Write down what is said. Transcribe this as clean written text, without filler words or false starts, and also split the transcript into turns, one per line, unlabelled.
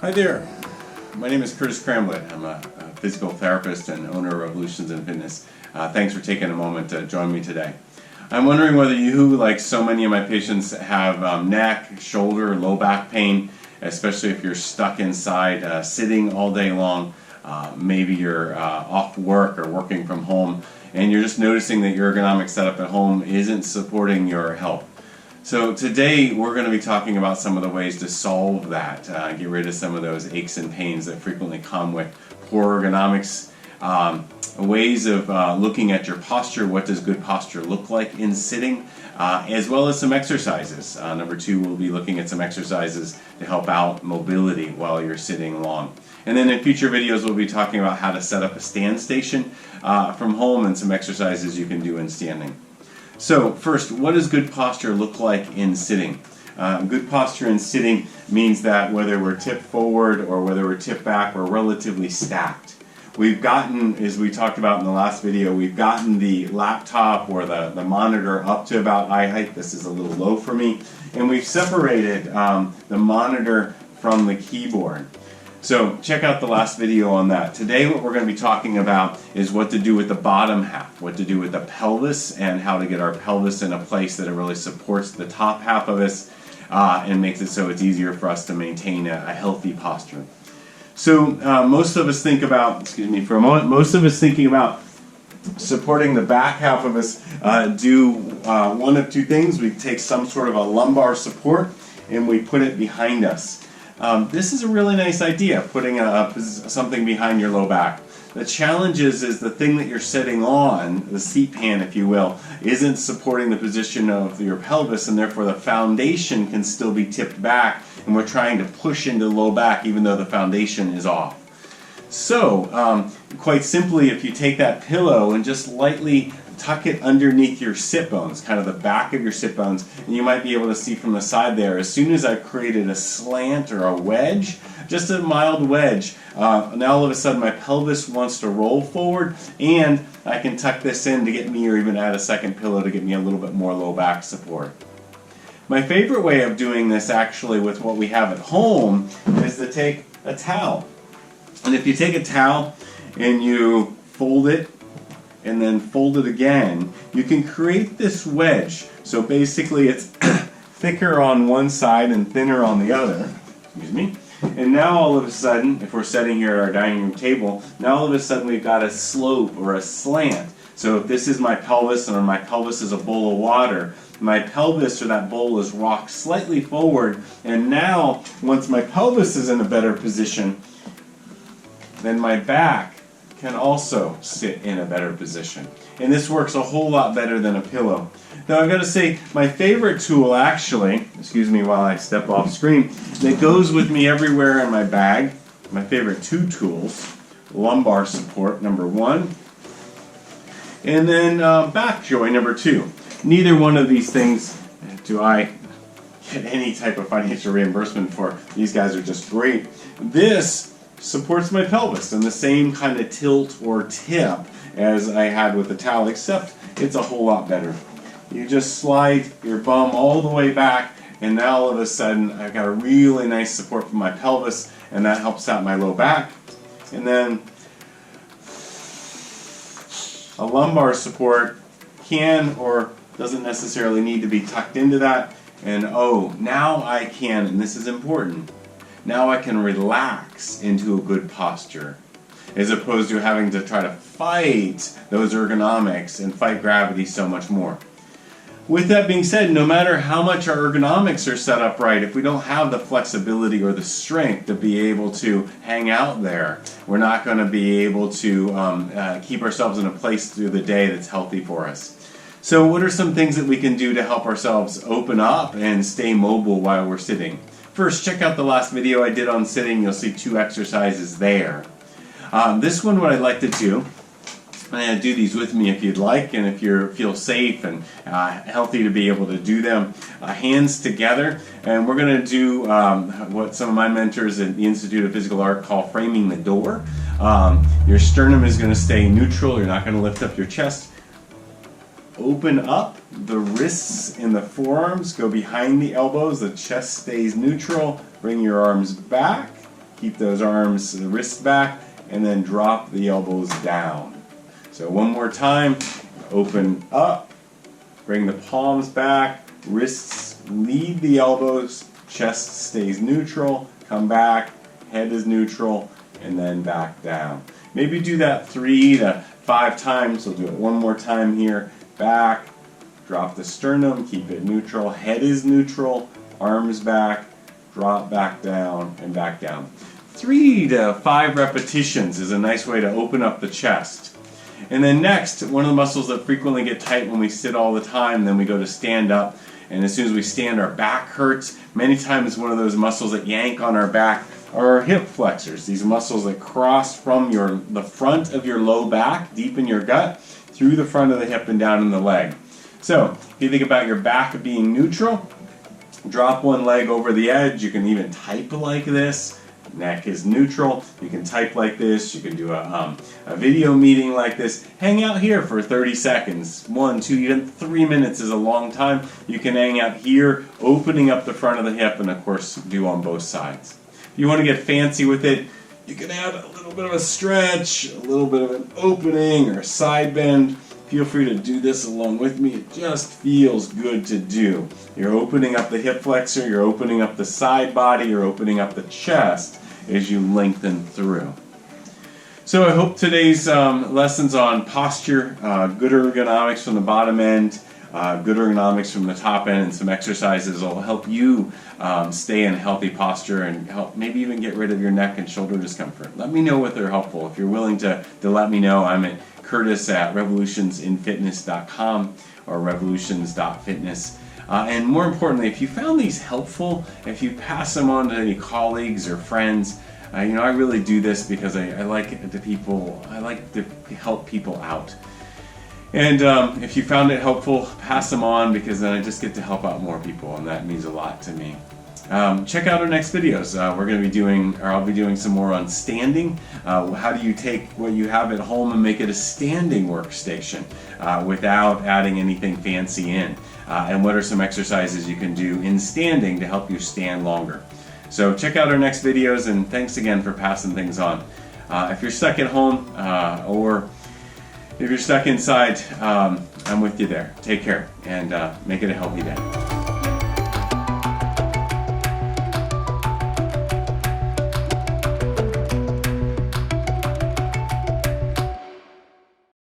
Hi there, my name is Curtis Cramblett. I'm a physical therapist and owner of Revolutions in Fitness. Thanks for taking a moment to join me today. I'm wondering whether you, like so many of my patients, have neck, shoulder, low back pain, especially if you're stuck inside sitting all day long. Maybe you're off work or working from home and you're just noticing that your ergonomic setup at home isn't supporting your health. So today we're going to be talking about some of the ways to solve that, get rid of some of those aches and pains that frequently come with poor ergonomics, ways of looking at your posture, what does good posture look like in sitting, as well as some exercises. Number 2, we'll be looking at some exercises to help out mobility while you're sitting long. And then in future videos we'll be talking about how to set up a stand station from home and some exercises you can do in standing. So first, what does good posture look like in sitting? Good posture in sitting means that whether we're tipped forward or whether we're tipped back, we're relatively stacked. We've gotten, as we talked about in the last video, we've gotten the laptop or the monitor up to about eye height. This is a little low for me. And we've separated the monitor from the keyboard. So check out the last video on that. Today what we're going to be talking about is what to do with the bottom half, what to do with the pelvis, and how to get our pelvis in a place that it really supports the top half of us and makes it so it's easier for us to maintain a healthy posture. So most of us think about, excuse me for a moment, most of us thinking about supporting the back half of us do one of two things. We take some sort of a lumbar support and we put it behind us. This is a really nice idea, putting something behind your low back. The challenge is the thing that you're sitting on, the seat pan if you will, isn't supporting the position of your pelvis, and therefore the foundation can still be tipped back, and we're trying to push into low back even though the foundation is off. So, quite simply, if you take that pillow and just lightly tuck it underneath your sit bones, kind of the back of your sit bones, and you might be able to see from the side there, as soon as I created a slant or a wedge, just a mild wedge, now all of a sudden my pelvis wants to roll forward, and I can tuck this in to get me, or even add a second pillow to get me a little bit more low back support. My favorite way of doing this actually with what we have at home is to take a towel. And if you take a towel and you fold it and then fold it again, you can create this wedge. So basically it's thicker on one side and thinner on the other. Excuse me. And now all of a sudden, if we're sitting here at our dining room table, now all of a sudden we've got a slope or a slant. So if this is my pelvis and my pelvis is a bowl of water, my pelvis or that bowl is rocked slightly forward, and now once my pelvis is in a better position, then my back can also sit in a better position. And this works a whole lot better than a pillow. Now I've got to say, my favorite tool actually, excuse me while I step off screen, that goes with me everywhere in my bag, my favorite 2 tools, lumbar support, number 1, and then back joy, number 2. Neither one of these things do I get any type of financial reimbursement for. These guys are just great. This supports my pelvis in the same kind of tilt or tip as I had with the towel, except it's a whole lot better. You just slide your bum all the way back, and now all of a sudden I've got a really nice support for my pelvis, and that helps out my low back. And then a lumbar support can or doesn't necessarily need to be tucked into that. And oh, now I can, and this is important, now I can relax into a good posture, as opposed to having to try to fight those ergonomics and fight gravity so much more. With that being said, no matter how much our ergonomics are set up right, if we don't have the flexibility or the strength to be able to hang out there, we're not going to be able to keep ourselves in a place through the day that's healthy for us. So what are some things that we can do to help ourselves open up and stay mobile while we're sitting? First, check out the last video I did on sitting. You'll see 2 exercises there. This one, what I'd like to do, and do these with me if you'd like, and if you feel safe and healthy to be able to do them, hands together, and we're going to do what some of my mentors at the Institute of Physical Art call framing the door. Your sternum is going to stay neutral. You're not going to lift up your chest. Open up the wrists and the forearms, go behind the elbows, the chest stays neutral, bring your arms back, Keep those arms, the wrists back, and then drop the elbows down. So one more time, open up, bring the palms back, wrists lead the elbows, chest stays neutral, come back, head is neutral, and then back down. Maybe do that 3 to 5 times. We'll do it one more time here. Back, drop the sternum, keep it neutral, head is neutral, arms back, drop back down, and back down. 3 to 5 repetitions is a nice way to open up the chest. And then next, one of the muscles that frequently get tight when we sit all the time, then we go to stand up, and as soon as we stand, our back hurts. Many times one of those muscles that yank on our back are our hip flexors, these muscles that cross from the front of your low back, deep in your gut, through the front of the hip and down in the leg. So, if you think about your back being neutral, drop one leg over the edge. You can even type like this. Neck is neutral. You can type like this. You can do a video meeting like this. Hang out here for 30 seconds. 1, 2, even 3 minutes is a long time. You can hang out here, opening up the front of the hip, and of course do on both sides. If you want to get fancy with it, you can add a little bit of a stretch, a little bit of an opening or a side bend. Feel free to do this along with me. It just feels good to do. You're opening up the hip flexor, you're opening up the side body, you're opening up the chest as you lengthen through. So I hope today's lessons on posture, good ergonomics from the bottom end, good ergonomics from the top end, and some exercises will help you stay in healthy posture and help maybe even get rid of your neck and shoulder discomfort. Let me know what they're helpful. If you're willing to let me know, I'm at Curtis at revolutionsinfitness.com or revolutions.fitness. And more importantly, if you found these helpful, if you pass them on to any colleagues or friends, I really do this because I like to help people out. And if you found it helpful, pass them on, because then I just get to help out more people, and that means a lot to me. Check out our next videos. I'll be doing some more on standing. How do you take what you have at home and make it a standing workstation without adding anything fancy in? And what are some exercises you can do in standing to help you stand longer? So check out our next videos, and thanks again for passing things on. If you're stuck at home or if you're stuck inside, I'm with you there. Take care and make it a healthy day.